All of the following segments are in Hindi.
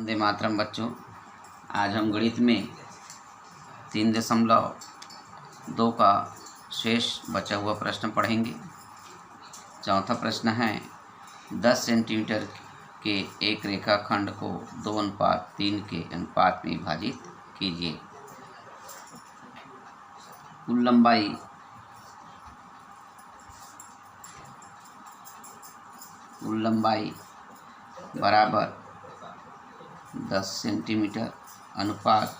वंदे मातरम बच्चों। आज हम गणित में 3.2 का शेष बचा हुआ प्रश्न पढ़ेंगे। चौथा प्रश्न है 10 सेंटीमीटर के एक रेखाखंड को 2:3 के अनुपात में विभाजित कीजिए। कुल लंबाई बराबर 10 सेंटीमीटर अनुपात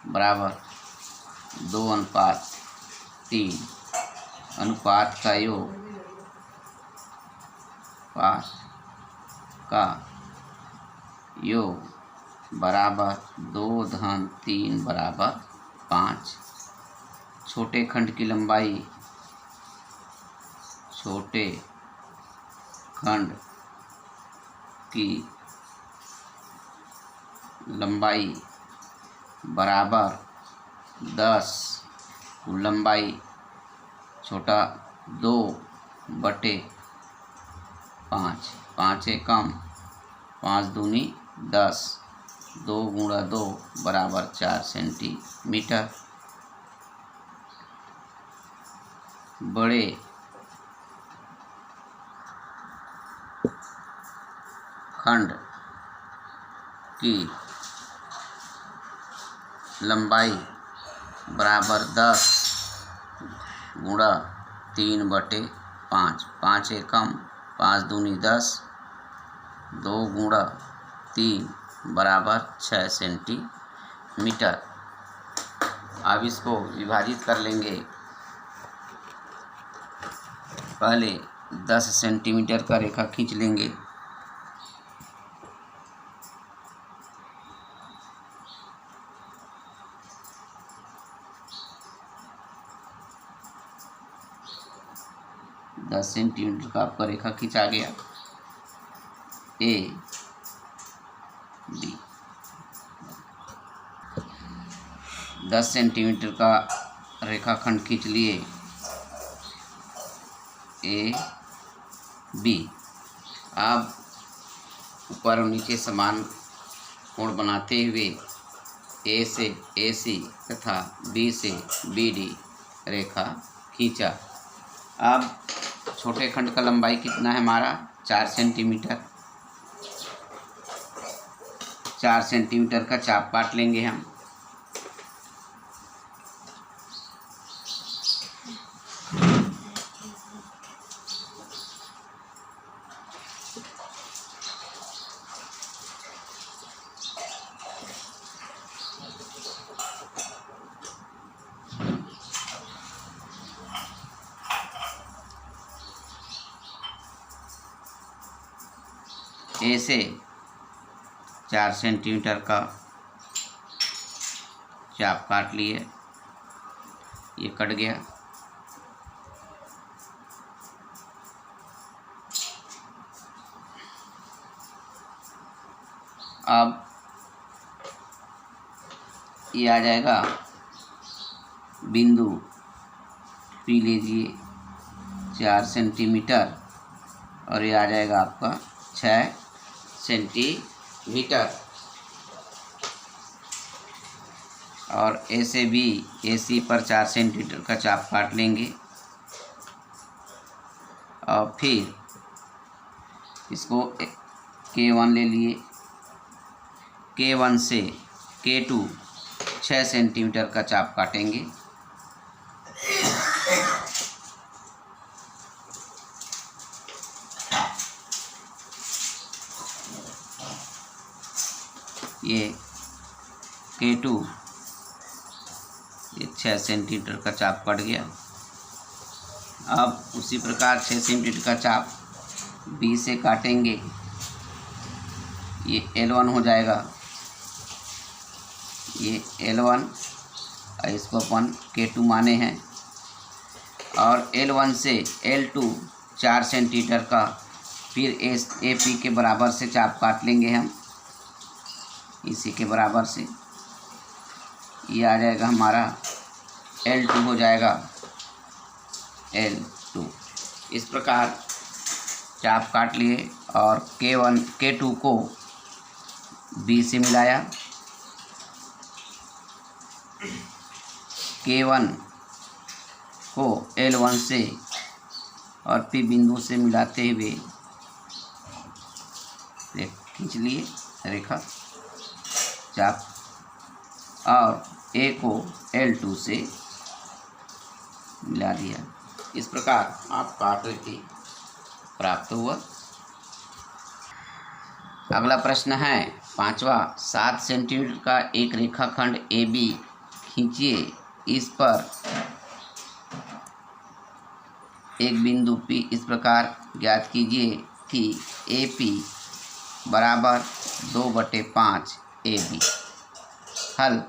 बराबर 2:3 अनुपात का योग बराबर 2-3 बराबर 5। छोटे खंड की लंबाई बराबर 10, कुल लंबाई छोटा 2/5, 5 एकम 5 दूनी 10, 2 × 2 बराबर 4 सेंटीमीटर। बड़े खंड की लंबाई बराबर 10 × 3/5, 5 एकम 5 दूनी 10, 2 × 3 बराबर 6 सेंटीमीटर। अब इसको विभाजित कर लेंगे। पहले 10 सेंटीमीटर का रेखा खींच लेंगे। दस सेंटीमीटर का आपका रेखा खींचा गया। ए बी 10 सेंटीमीटर का रेखाखंड खींच लिए ए बी। अब ऊपर और नीचे समान कोण बनाते हुए ए से ए सी तथा बी से बी डी रेखा खींचा। अब छोटे खंड का लंबाई कितना है हमारा 4 सेंटीमीटर। 4 सेंटीमीटर का चाप काट लेंगे हम। ए से 4 सेंटीमीटर का चाप काट लिए, ये कट गया। अब ये आ जाएगा बिंदु पी लीजिए 4 सेंटीमीटर और ये आ जाएगा आपका 6 सेंटीमीटर। और ए से बी ए सी पर 4 सेंटीमीटर का चाप काट लेंगे और फिर इसको K1 ले लिए। K1 से K2 6 सेंटीमीटर का चाप काटेंगे। ये K2 ये 6 सेंटीमीटर का चाप कट गया। अब उसी प्रकार 6 सेंटीमीटर का चाप B से काटेंगे, ये L1 हो जाएगा। ये L1 इसको अपन K2 माने हैं। और L1 से L2 4 सेंटीमीटर का फिर AP के बराबर से चाप काट लेंगे हम, इसी के बराबर से। ये आ जाएगा हमारा L2 हो जाएगा L2। इस प्रकार चाप काट लिए और K2 को B से मिलाया, K1 को L1 से और P बिंदु से मिलाते हुए खींच लिए रेखा चाप और A को L2 से मिला दिया। इस प्रकार आपका आकृति प्राप्त हुआ। अगला प्रश्न है 5वां, 7 सेंटीमीटर का एक रेखाखंड AB खींचिए। इस पर एक बिंदु P इस प्रकार ज्ञात कीजिए कि AP बराबर 2/5 AB। हल,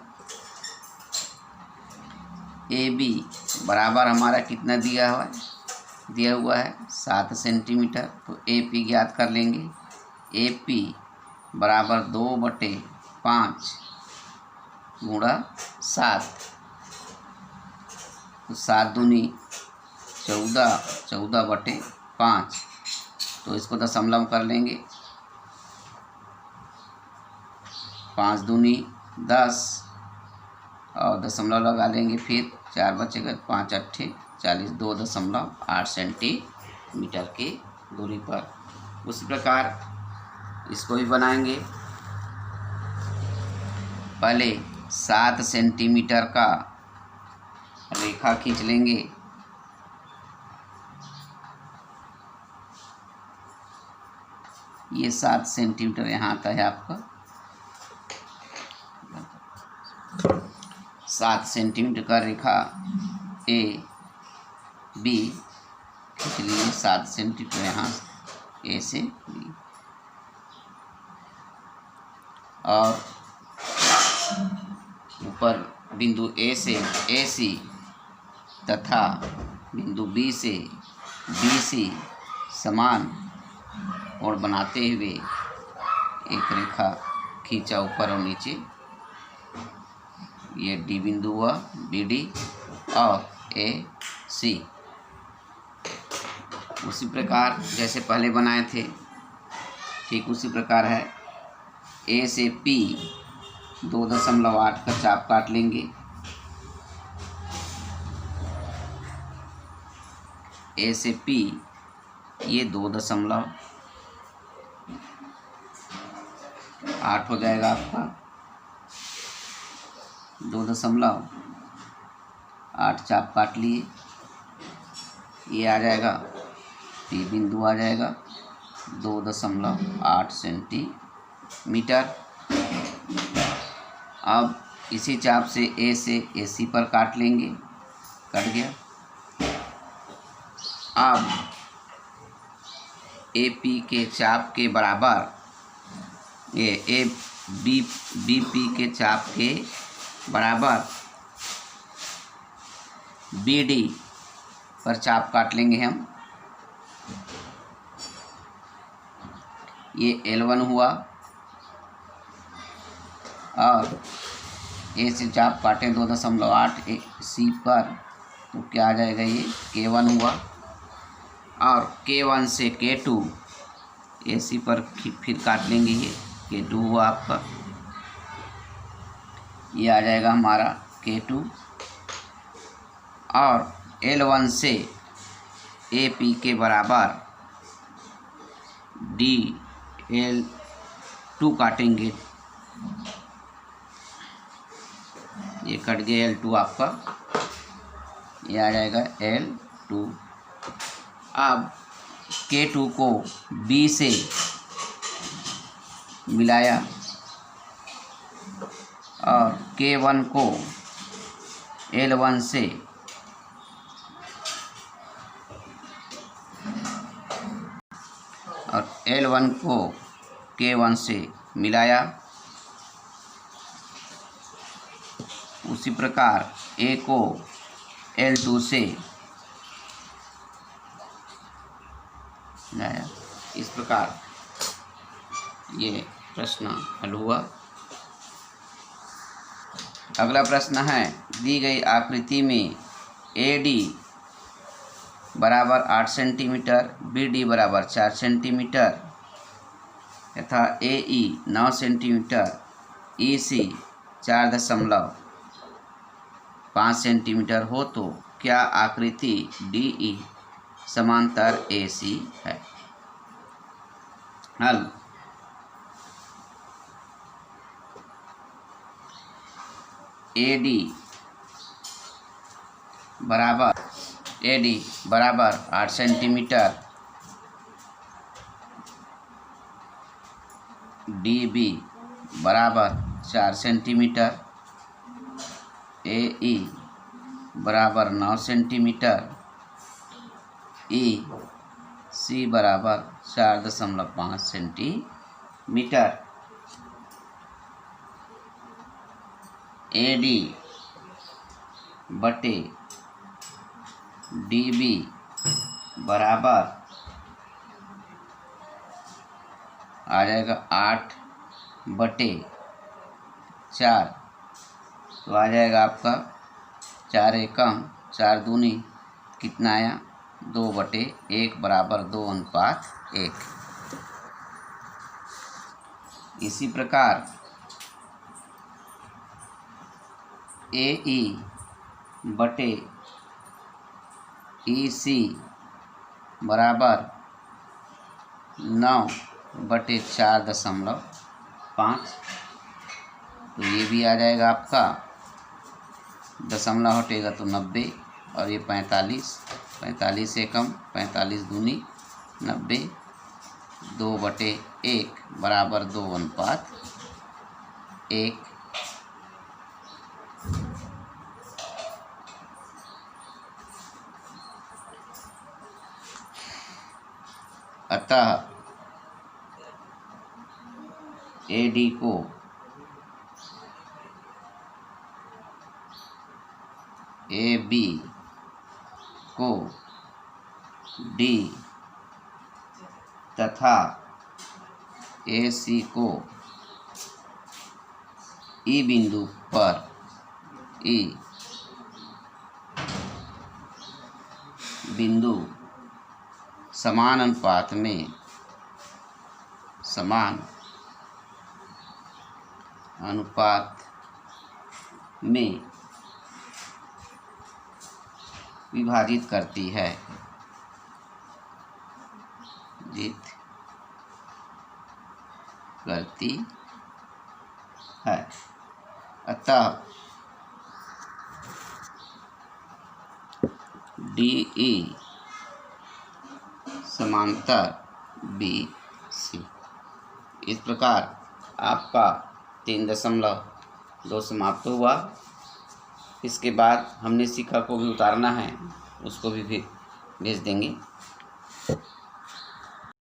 AB बराबर हमारा कितना दिया हुआ है 7 सेंटीमीटर। तो AP ज्ञात कर लेंगे। AP बराबर 2/5 गुणा 7, तो 7 दूनी 14, 14/5। तो इसको दशमलव कर लेंगे, 5 दूनी 10 और दशमलव लगा लेंगे, फिर 4 बचेगा, 5 8 40, 2.8 सेंटीमीटर की दूरी पर। उसी प्रकार इसको भी बनाएंगे। पहले 7 सेंटीमीटर का रेखा खींच लेंगे। ये 7 सेंटीमीटर यहाँ का है आपका। 7 सेंटीमीटर का रेखा AB खींच लिए। 7 सेंटीमीटर यहाँ A से B और ऊपर बिंदु A से AC तथा बिंदु B से BC समान कोण बनाते हुए एक रेखा खींचा ऊपर और नीचे। ये D बिंदु हुआ, BD और AC। उसी प्रकार जैसे पहले बनाए थे ठीक उसी प्रकार है। A से P 2.8 का चाप काट लेंगे। A से P ये 2.8 हो जाएगा आपका। 2.8 चाप काट लिए। ये आ जाएगा P बिंदु आ जाएगा 2.8 सेंटीमीटर। अब इसी चाप से A से AC पर काट लेंगे, कट गया। अब AP के चाप के बराबर ये BP के चाप के बराबर BD पर चाप काट लेंगे हम। ये L1 हुआ और A से चाप काटें 2.8 C पर, तो क्या आ जाएगा, ये K1 हुआ। और K1 से K2 AC पर फिर काट लेंगे, ये K2 हुआ आपका। ये आ जाएगा हमारा K2। और L1 से AP के बराबर DL2 काटेंगे, ये कट गया L2 आपका। ये आ जाएगा L2। अब K2 को B से मिलाया और K1 को L1 से और L1 को K1 से मिलाया। उसी प्रकार A को L2 से मिलाया। इस प्रकार ये प्रश्न हल हुआ। अगला प्रश्न है, दी गई आकृति में AD बराबर 8 सेंटीमीटर, BD बराबर 4 सेंटीमीटर तथा AE 9 सेंटीमीटर, EC 4.5 सेंटीमीटर हो तो क्या आकृति DE समांतर AC है। हल AD बराबर 8 सेंटीमीटर, DB बराबर 4 सेंटीमीटर, AE बराबर 9 सेंटीमीटर, EC बराबर 4.5 सेंटीमीटर। AD बटे DB बराबर आ जाएगा 8 बटे 4, तो आ जाएगा आपका 4 एकम 4 दूनी कितना आया 2/1 बराबर 2:1। इसी प्रकार AE बटे EC बराबर 9/4.5, तो ये भी आ जाएगा आपका, दशमलव हटेगा तो 90 और ये 45 एकम 45 दूनी 90, 2/1 बराबर 2:1। अतः AD को AB को D तथा AC को E बिंदु पर समान अनुपात में विभाजित करती है। अतः DE समांतर BC। इस प्रकार आपका 3.2 समाप्त हुआ। इसके बाद हमने सीखा को भी उतारना है, उसको भी भेज देंगे।